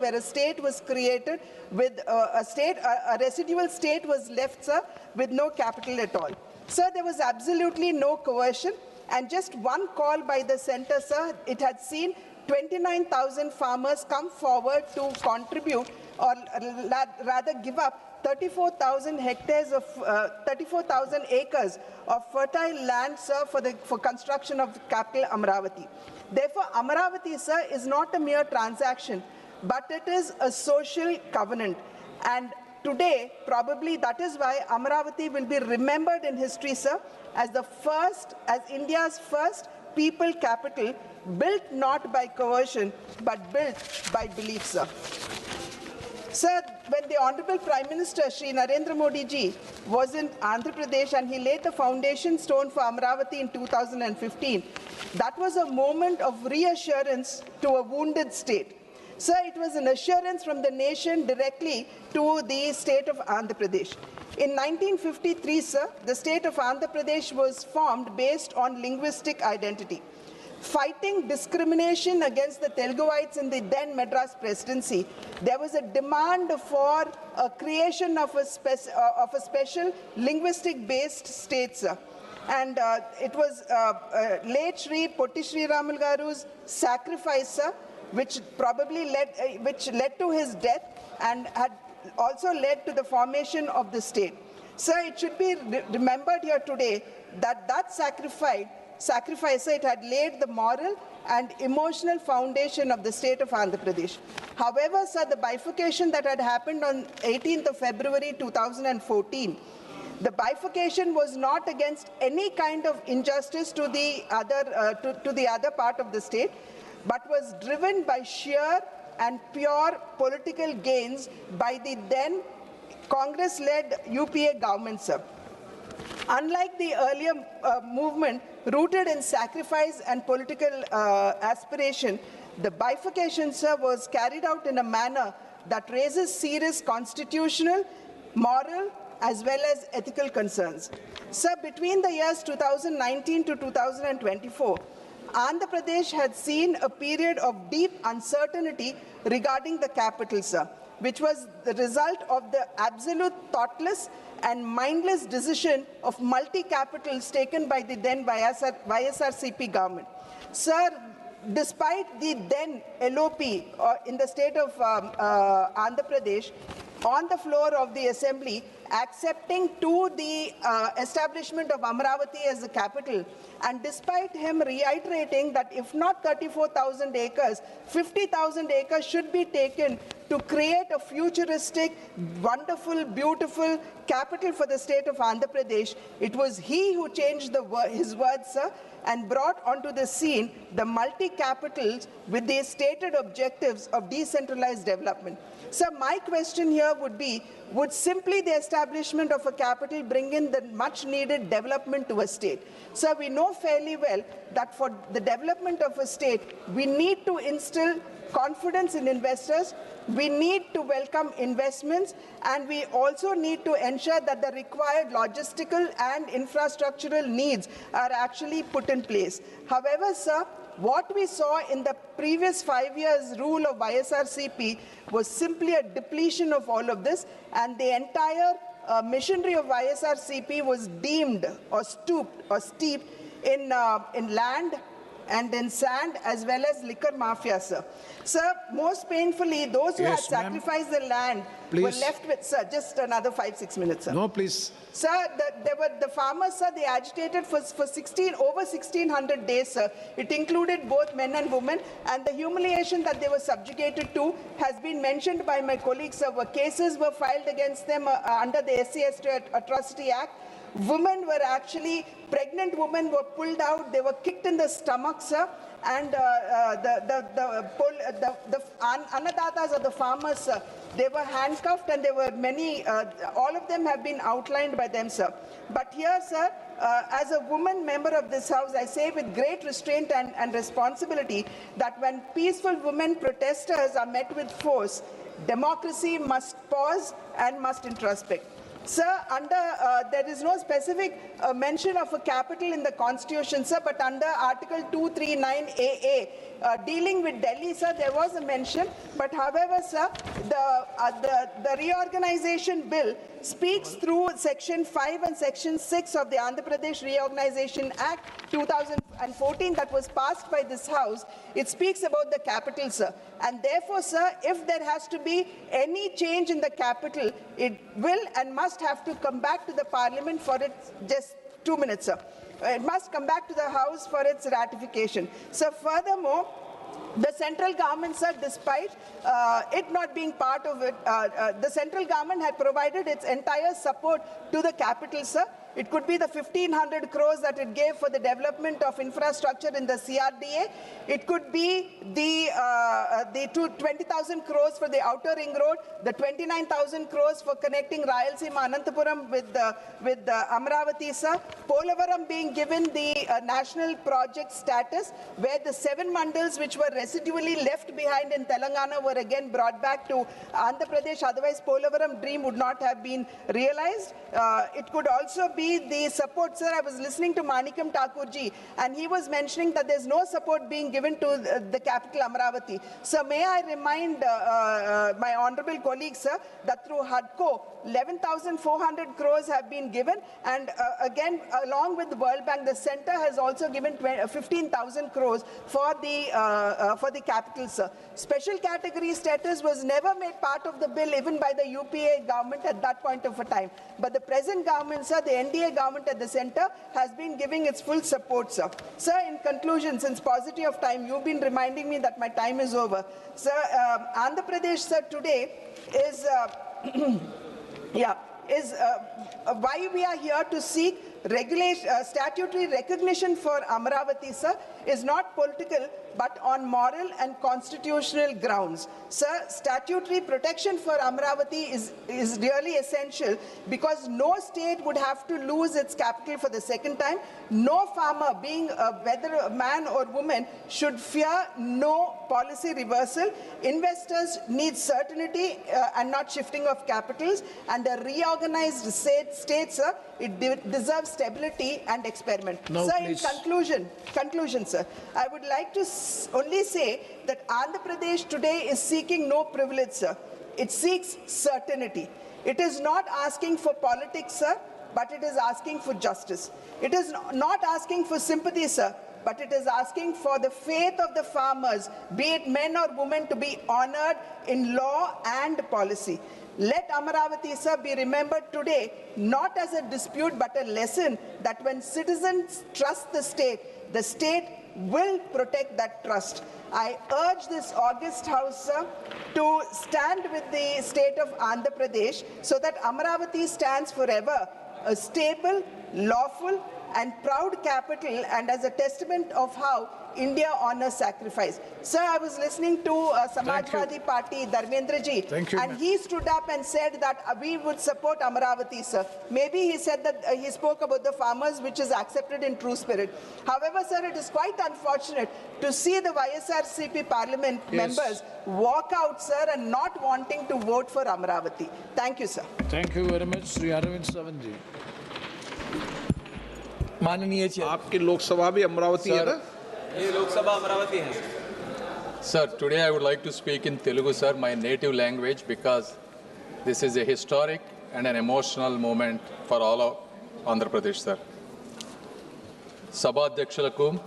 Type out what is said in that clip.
where a state was created with a residual state was left, sir, with no capital at all. Sir, there was absolutely no coercion, and just one call by the centre, sir, it had seen 29,000 farmers come forward to contribute, or rather give up 34,000 hectares of 34,000 acres of fertile land, sir, for construction of capital Amaravati. Therefore, Amaravati, sir, is not a mere transaction, but it is a social covenant. And today, probably that is why Amaravati will be remembered in history, sir, as India's first people capital, built not by coercion, but built by belief, sir. Sir, when the Honorable Prime Minister, Shri Narendra Modi ji, was in Andhra Pradesh and he laid the foundation stone for Amaravati in 2015, that was a moment of reassurance to a wounded state. Sir, it was an assurance from the nation directly to the state of Andhra Pradesh. In 1953, sir, the state of Andhra Pradesh was formed based on linguistic identity. Fighting discrimination against the Teluguites in the then Madras presidency, there was a demand for a creation of a special linguistic-based state, sir. And it was late Shri Potti Sri Ramal Garu's sacrifice, sir, which led to his death and had also led to the formation of the state. Sir, it should be remembered here today that sacrifice, it had laid the moral and emotional foundation of the state of Andhra Pradesh. However, sir, the bifurcation that had happened on 18th of February 2014, the bifurcation was not against any kind of injustice to the other part of the state, but was driven by sheer and pure political gains by the then Congress-led UPA government, sir. Unlike the earlier movement rooted in sacrifice and political aspiration, the bifurcation, sir, was carried out in a manner that raises serious constitutional, moral, as well as ethical concerns. Sir, between the years 2019 to 2024, Andhra Pradesh had seen a period of deep uncertainty regarding the capital, sir, which was the result of the absolute thoughtless and mindless decision of multi-capitals taken by the then YSRCP government. Sir, despite the then LOP in the state of Andhra Pradesh, on the floor of the assembly, accepting to the establishment of Amaravati as the capital, and despite him reiterating that if not 34,000 acres, 50,000 acres should be taken to create a futuristic, wonderful, beautiful capital for the state of Andhra Pradesh, it was he who changed his words, sir, and brought onto the scene the multi-capitals with the stated objectives of decentralized development. So my question here would be, would simply the establishment of a capital bring in the much needed development to a state? So we know fairly well that for the development of a state, we need to instill confidence in investors, we need to welcome investments, and we also need to ensure that the required logistical and infrastructural needs are actually put in place. However, sir, what we saw in the previous 5 years' rule of YSRCP was simply a depletion of all of this, and the entire machinery of YSRCP was deemed or steeped in land and in sand, as well as liquor mafia, sir. Sir, most painfully, those who had sacrificed the land were left with, sir, just another 5-6 minutes, sir. No, please. Sir, the farmers, sir, they agitated for over 1,600 days, sir. It included both men and women, and the humiliation that they were subjugated to has been mentioned by my colleagues, sir. Cases were filed against them under the SC/ST Atrocity Act. Women were actually, pregnant women were pulled out, they were kicked in the stomach, sir, and the annadatas or the farmers, sir, they were handcuffed, and there were many, all of them have been outlined by them, sir. But here, sir, as a woman member of this house, I say with great restraint and responsibility that when peaceful women protesters are met with force, democracy must pause and must introspect. Sir, there is no specific mention of a capital in the Constitution, sir, but under Article 239AA, dealing with Delhi, sir, there was a mention, but however, sir, the reorganization bill speaks through Section 5 and Section 6 of the Andhra Pradesh Reorganization Act 2014 that was passed by this House. It speaks about the capital, sir. And therefore, sir, if there has to be any change in the capital, it will and must have to come back to the Parliament for its, just 2 minutes, sir. It must come back to the House for its ratification. So furthermore, the central government, sir, despite it not being part of it, the central government had provided its entire support to the capital, sir. It could be the 1,500 crores that it gave for the development of infrastructure in the CRDA. It could be the 20,000 crores for the outer ring road, the 29,000 crores for connecting Rayalaseema Anantapuram with Amaravati, sir. Polavaram being given the national project status, where the 7 mandals which were residually left behind in Telangana were again brought back to Andhra Pradesh. Otherwise, Polavaram dream would not have been realized. It could also be the support, sir. I was listening to Manikam Thakurji, and he was mentioning that there's no support being given to the capital Amaravati. So may I remind my honorable colleagues, sir, that through HUDCO, 11,400 crores have been given, and again, along with the World Bank, the center has also given 15,000 crores for the capital, sir. Special category status was never made part of the bill, even by the UPA government at that point of a time. But the present government, sir, the NDA government at the center, has been giving its full support, sir. Sir, in conclusion, since paucity of time, you've been reminding me that my time is over. Sir, Andhra Pradesh, sir, today is, why we are here to seek statutory recognition for Amaravati, sir, is not political, but on moral and constitutional grounds. Sir, statutory protection for Amaravati is really essential, because no state would have to lose its capital for the second time. No farmer, being whether a man or woman, should fear no policy reversal. Investors need certainty and not shifting of capitals. And a reorganized state, sir, it deserves stability and experiment. No, sir, please. in conclusion, sir, I would like to only say that Andhra Pradesh today is seeking no privilege, sir. It seeks certainty. It is not asking for politics, sir, but it is asking for justice. It is not asking for sympathy, sir, but it is asking for the faith of the farmers, be it men or women, to be honored in law and policy. Let Amaravati, sir, be remembered today not as a dispute, but a lesson that when citizens trust the state will protect that trust. I urge this august House, sir, to stand with the state of Andhra Pradesh so that Amaravati stands forever a stable, lawful and proud capital, and as a testament of how India honors sacrifice. Sir, I was listening to Samajwadi Party, Dharmendra ji, and he stood up and said that we would support Amaravati, sir. Maybe he said that he spoke about the farmers, which is accepted in true spirit. However, sir, it is quite unfortunate to see the YSRCP Parliament members walk out, sir, and not wanting to vote for Amaravati. Thank you, sir. Thank you very much, Sri Arvind Savanji. माननीय आपकी लोकसभा भी अमरावती है ना? ये लोकसभा अमरावती है. Sir, today I would like to speak in Telugu, sir, my native language, because this is a historic and an emotional moment for all of Andhra Pradesh, sir. Sabha Adhyakshulaku